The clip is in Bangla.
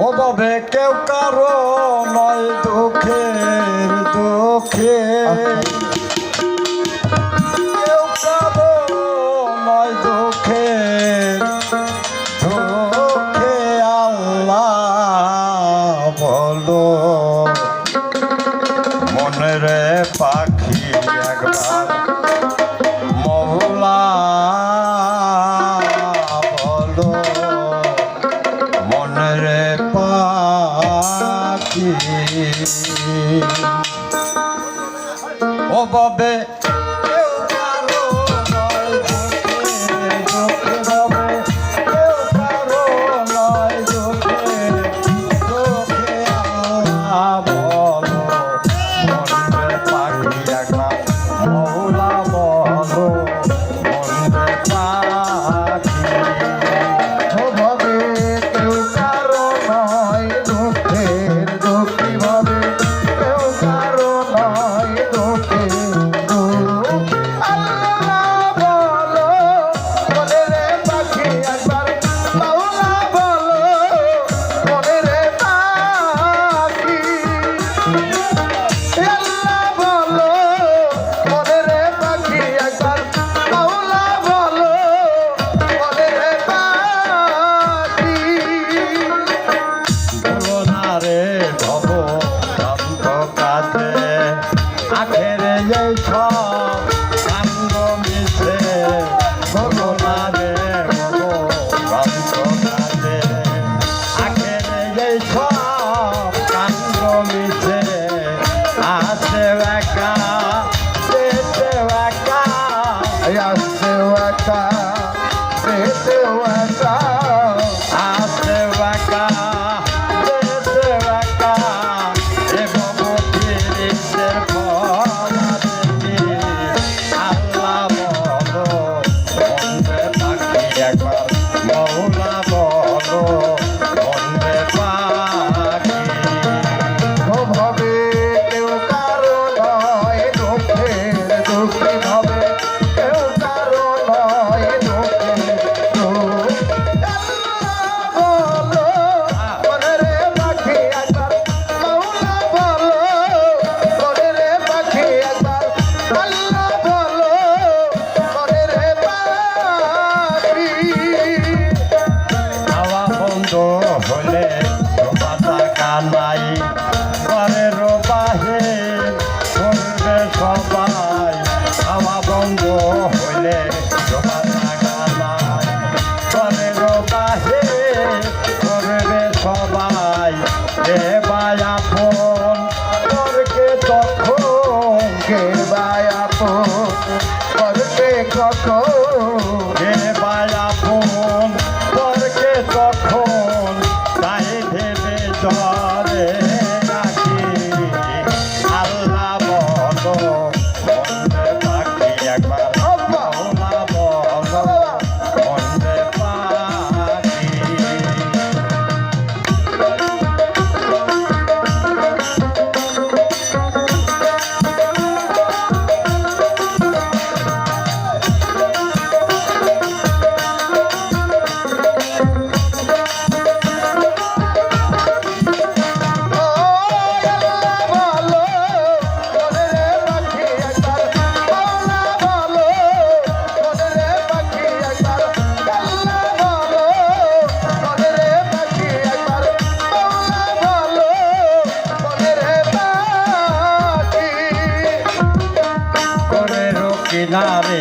ওভাবে কেউ কারো নয় দুঃখের দুঃখে, কেউ কারো নয় দুঃখের দুঃখে। আল্লাহ বলো মনের পাখি একবার মওলা বলো মনের পাখি। ওভাবে কেউ কারো নয় দুঃখের দুঃখে, ভাবে কেউ কারো নয় দুঃখের দুঃখে। আল্লাহ বলো মনের পাখি একবার মওলা বলো মনের পাখি। ওভাবে কেউ কারো নয় দুঃখের দুঃখী, ভাবে কেউ কারো নয় দুঃখের দুঃখ। আল্লাহ বলো মনের পাখি একবার মাওলা বলো মনের পাখি। আল্লাহ বলো মনের পাখি একবার মাওলা বলো মনের পাখি। বলো না রে ভব শান্ত কাছে আখেরে এই সব কান্দ মিছে। বলো না রে ভব শান্ত কাছে আখেরে এই সব কান্দ মিছে। আসে একা যেতে একা, আসেও একা যেতেও একা। আসে একা যেতে একা। এবং ফিরিতের খরা দেখি আল্লাহ বলো মনে পাখি একবার মওলা বলো মনে পাখি। ওভাবে কেউ কারো নয় দুঃখের দুঃখী, ভাবে কেউ কারো নয় দুঃখের দুঃখ। আল্লাহ বলো মনের পাখি একবার মাওলা বলো মনের পাখি একবার আল্লাহ বলো মনের পাখি। খাওয়া বন্ধ হলে জমা টাকা নাই, ঘরের বাহির করবে সবাই। খাওয়া বন্ধ হলে জমা টাকা নাই, ঘরের বাহির করবে সবাই। এ ভাই আপন করকে তখন, কে বায়াপন করতে কখন, এ ভাই আপন করকে তখন। তাই ভেবে জলে রাখি আল্লাহ বলো মনে পাখি একবার মওলা বলো মনে পাখি। কিনারে